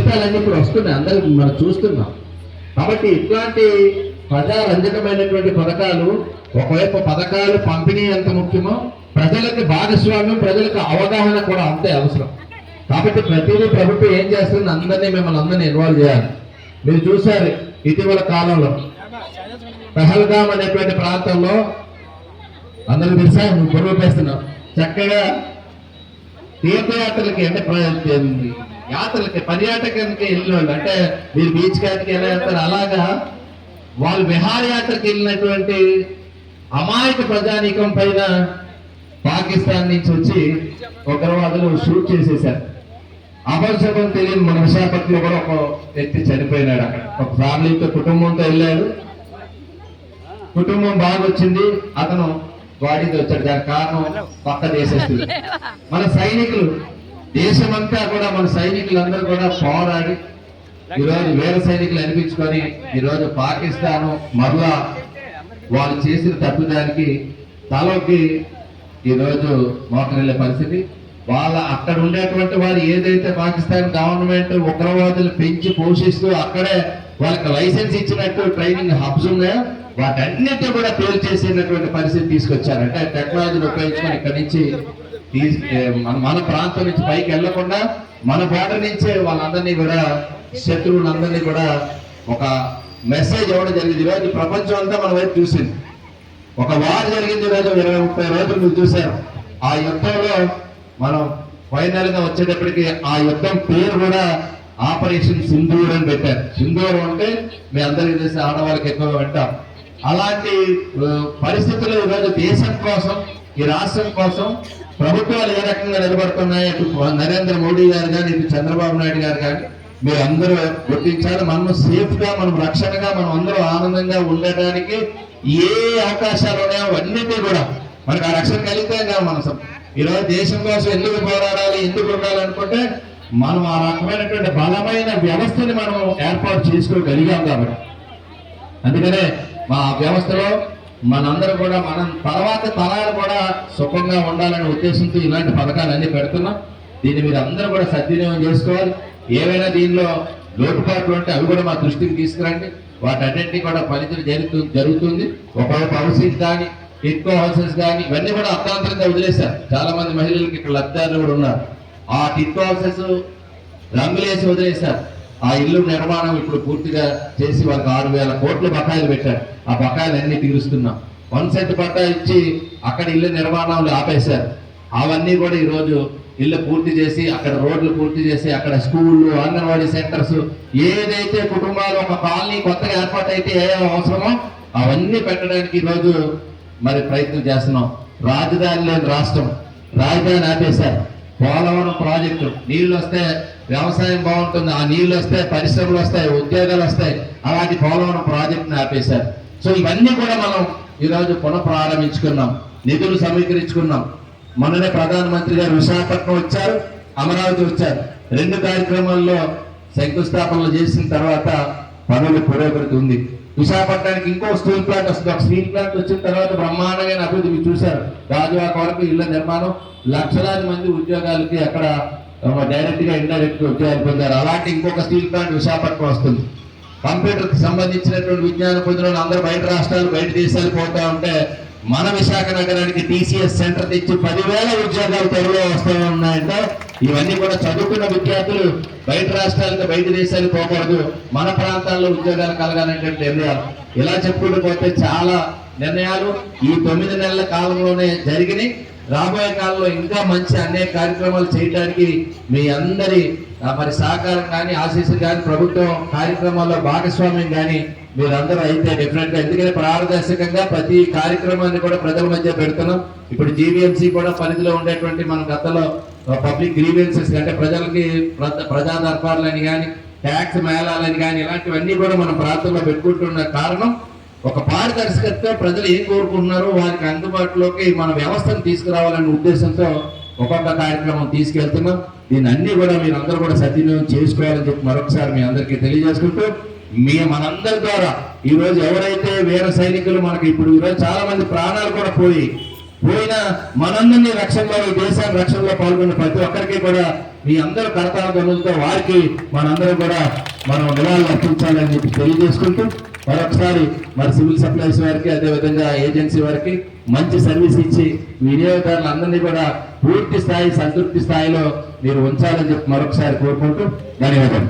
ఫలితాలన్నీ ఇప్పుడు వస్తున్నాయి, అందరికి మనం చూస్తున్నాం. కాబట్టి ఇట్లాంటి ప్రజారంజకమైనటువంటి పథకాలు, ఒకవైపు పథకాలు పంపిణీ ఎంత ముఖ్యమో ప్రజలకు భాగస్వామ్యం, ప్రజలకు అవగాహన కూడా అంతే అవసరం. కాబట్టి ప్రతిదీ ప్రభుత్వం ఏం చేస్తుంది, మిమ్మల్ని అందరినీ ఇన్వాల్వ్ చేయాలి. మీరు చూశారు ఇటీవల కాలంలో పహల్గామ్ అనేటువంటి ప్రాంతంలో అందరూ తెలుసా, నువ్వు గొడవ పేస్తున్నావు, చక్కగా తీర్థయాత్రలకి అంటే యాత్రలకి పర్యాటకానికి వెళ్ళిన వాళ్ళు, అంటే మీరు బీచ్ కాటికి ఎలా వెళ్తారు అలాగా వాళ్ళు విహారయాత్రకి వెళ్ళినటువంటి అమాయక ప్రజానీకం పైన పాకిస్తాన్ నుంచి వచ్చి ఉగ్రవాదులు షూట్ చేసేశారు. అపరిశుభ్రం తెలియని మన విశాఖపట్నంలో కూడా ఒక వ్యక్తి చనిపోయినాడు. అక్కడ ఒక ఫ్యామిలీతో కుటుంబంతో వెళ్ళాడు, కుటుంబం బాగా వచ్చింది, అతను వాడితో వచ్చాడు. దానికి కారణం పక్క దేశస్తులు. మన సైనికులు దేశమంతా కూడా మన సైనికులందరూ కూడా పోరాడి ఈరోజు వేరే సైనికులు అనిపించుకొని ఈరోజు పాకిస్తాన్ మరలా వాళ్ళు చేసిన తప్పుదానికి తలకి ఈరోజు మోకరిల్లే పరిస్థితి. వాళ్ళ అక్కడ ఉండేటువంటి వారు ఏదైతే పాకిస్తాన్ గవర్నమెంట్ ఉగ్రవాదులు పెంచి పోషిస్తూ అక్కడే వాళ్ళకి లైసెన్స్ ఇచ్చినట్టు ట్రైనింగ్ హబ్స్ ఉన్నాయో వాటన్నిటి కూడా పేరు చేసేటటువంటి పరిస్థితి తీసుకొచ్చారు. అంటే టెక్నాలజీని ఉపయోగించుకొని ఇక్కడ నుంచి మన ప్రాంతం నుంచి పైకి వెళ్లకుండా మన బార్డర్ నుంచే వాళ్ళందరినీ కూడా శత్రువులందరినీ కూడా ఒక మెసేజ్ ఇవ్వడం జరిగింది. ఈరోజు ప్రపంచం అంతా మన వైపు చూసింది. ఒక వార్ జరిగింది ఈరోజు 20-30 రోజులు మీరు చూశారు. ఆ యుద్ధంలో మనం ఫైనల్ గా వచ్చేటప్పటికి ఆ యుద్ధం పేరు కూడా ఆపరేషన్ సింధూర్ అని పెట్టారు. సింధూర్ అంటే మీ అందరికీ తెలిసి ఆడవాళ్ళకి ఎక్కువ వింటాం. అలాంటి పరిస్థితుల్లో ఈరోజు దేశం కోసం, ఈ రాష్ట్రం కోసం ప్రభుత్వాలు ఏ రకంగా నిలబడుతున్నాయి, ఇటు నరేంద్ర మోడీ గారు కానీ ఇటు చంద్రబాబు నాయుడు గారు కానీ మీరు అందరూ గుర్తించాలి. మనం సేఫ్ గా, మనం రక్షణగా, మనం అందరూ ఆనందంగా ఉండడానికి ఏ అవకాశాలు ఉన్నాయో అన్నింటినీ కూడా మనకు ఆ రక్షణ కలిగితే మనం ఈరోజు దేశం కోసం ఎందుకు పోరాడాలి, ఎందుకు ఉండాలనుకుంటే మనం ఆ రకమైనటువంటి బలమైన వ్యవస్థని మనం ఏర్పాటు చేసుకోగలిగాం. కాబట్టి అందుకనే మా వ్యవస్థలో మనందరూ కూడా మనం తర్వాత తరాలు కూడా సుఖంగా ఉండాలనే ఉద్దేశంతో ఇలాంటి పథకాలు అన్ని పెడుతున్నాం. దీన్ని మీరు అందరూ కూడా సద్వినియోగం చేసుకోవాలి. ఏవైనా దీనిలో లోటుపాట్లు ఉంటే అవి కూడా మా దృష్టికి తీసుకురండి. వాటన్నింటినీ కూడా పనితీరు జరుగుతుంది. ఒకవైపు హౌసింగ్ కానీ, ఎక్కువ హౌసెస్ కానీ ఇవన్నీ కూడా అర్థాంతరంగా వదిలేశారు. చాలా మంది మహిళలకు ఇక్కడ లబ్ధిదారులు కూడా ఉన్నారు. ఆ టిక్కో హౌసెస్ రంగులేసి వదిలేశారు. ఆ ఇల్లు నిర్మాణం ఇప్పుడు పూర్తిగా చేసి వాళ్ళకి 6,000 కోట్లు బకాయిలు పెట్టారు. ఆ బకాయిలు అన్ని తీరుస్తున్నాం. 1 సెంట్ పట్టా ఇచ్చి అక్కడ ఇల్లు నిర్మాణాలు ఆపేశారు. అవన్నీ కూడా ఈరోజు ఇల్లు పూర్తి చేసి, అక్కడ రోడ్లు పూర్తి చేసి, అక్కడ స్కూళ్ళు, అంగన్వాడీ సెంటర్స్, ఏదైతే కుటుంబాలు ఒక కాలనీ కొత్తగా ఏర్పాటు అయితే ఏ అవసరమో అవన్నీ పెట్టడానికి ఈరోజు మరి ప్రయత్నం చేస్తున్నాం. రాజధాని లేని రాష్ట్రం, రాజధాని ఆపేశారు. పోలవరం ప్రాజెక్టు నీళ్లు వస్తే వ్యవసాయం బాగుంటుంది, ఆ నీళ్లు వస్తే పరిశ్రమలు వస్తాయి, ఉద్యోగాలు వస్తాయి. అలాంటి పోలవరం ప్రాజెక్టుని ఆపేశారు. సో ఇవన్నీ కూడా మనం ఈరోజు పునఃప్రారంభించుకున్నాం, నిధులు సమీకరించుకున్నాం. మొన్ననే ప్రధానమంత్రి గారు విశాఖపట్నం వచ్చారు, అమరావతి వచ్చారు. 2 కార్యక్రమాల్లో శంకుస్థాపనలు చేసిన తర్వాత పనులు పురోగతి ఉంది. విశాఖపట్నానికి ఇంకో స్టీల్ ప్లాంట్ వస్తుంది. ఒక స్టీల్ ప్లాంట్ వచ్చిన తర్వాత బ్రహ్మాండమైన అభివృద్ధి మీరు చూశారు. గాజువాక వరకు ఇళ్ల నిర్మాణం, లక్షలాది మంది ఉద్యోగాలకి అక్కడ డైరెక్ట్ గా ఇండైరెక్ట్ గా ఉద్యోగాలు పొందారు. అలాంటి ఇంకొక స్టీల్ ప్లాంట్ విశాఖపట్నం వస్తుంది. కంప్యూటర్ కి సంబంధించినటువంటి విజ్ఞానం పొందిన అందరూ బయట రాష్ట్రాలు, బయట దేశాలు పోతా ఉంటే మన విశాఖ నగరానికి TCS సెంటర్ తెచ్చి 10,000 ఉద్యోగాలు త్వరలో వస్తూ ఉన్నాయంటే ఇవన్నీ కూడా చదువుకున్న విద్యార్థులు బయట రాష్ట్రాలకు, బయట దేశాలకు పోకూడదు, మన ప్రాంతాల్లో ఉద్యోగాలు కలగాలనేటువంటి నిర్ణయాలు. ఇలా చెప్పుకుంటూ పోతే చాలా నిర్ణయాలు ఈ 9 నెలల కాలంలోనే జరిగినాయి. రాబోయే కాలంలో ఇంకా మంచి అనేక కార్యక్రమాలు చేయడానికి మీ అందరి మరి సహకారం కానీ, ఆశీస్సులు కానీ, ప్రభుత్వం కార్యక్రమాల్లో భాగస్వామ్యం కానీ మీరందరూ అయితే డెఫినెట్ గా, ఎందుకంటే పారదర్శకంగా ప్రతి కార్యక్రమాన్ని కూడా ప్రజల మధ్య పెడుతున్నాం. ఇప్పుడు GVMC కూడా పరిధిలో ఉండేటువంటి మన గతంలో పబ్లిక్ గ్రీవెన్సెస్ అంటే ప్రజలకి ప్రజా దర్బార్లని కానీ, ట్యాక్స్ మేళాలని కానీ ఇలాంటివన్నీ కూడా మన ప్రాంతంలో పెట్టుకుంటున్న కారణం ఒక పారదర్శకతతో ప్రజలు ఏం కోరుకుంటున్నారో వారికి అందుబాటులోకి మన వ్యవస్థను తీసుకురావాలనే ఉద్దేశంతో ఒక్కొక్క కార్యక్రమం తీసుకెళ్తున్నాం. దీన్ని అన్ని కూడా మీరు అందరూ కూడా సద్వినియోగం చేసుకోవాలని చెప్పి మరొకసారి మీ అందరికీ తెలియజేసుకుంటూ, మనందరి ద్వారా ఈరోజు ఎవరైతే వీర సైనికులు మనకి ఇప్పుడు ఈరోజు చాలా మంది ప్రాణాలు కూడా పోయి పోయిన మనందరినీ రక్షణలో, ఈ దేశాన్ని రక్షణలో పాల్గొన్న ప్రతి ఒక్కరికి కూడా మీ అందరూ కరతాళ ధ్వనులతో వారికి మనందరం కూడా మనం నివాళులు అర్పించాలని చెప్పి తెలియజేసుకుంటూ మరొకసారి మరి సివిల్ సప్లైస్ వారికి, అదేవిధంగా ఏజెన్సీ వారికి మంచి సర్వీస్ ఇచ్చి వినియోగదారులందరినీ కూడా పూర్తి స్థాయి, సంతృప్తి స్థాయిలో మీరు ఉంచాలని చెప్పి మరొకసారి కోరుకుంటూ ధన్యవాదాలు.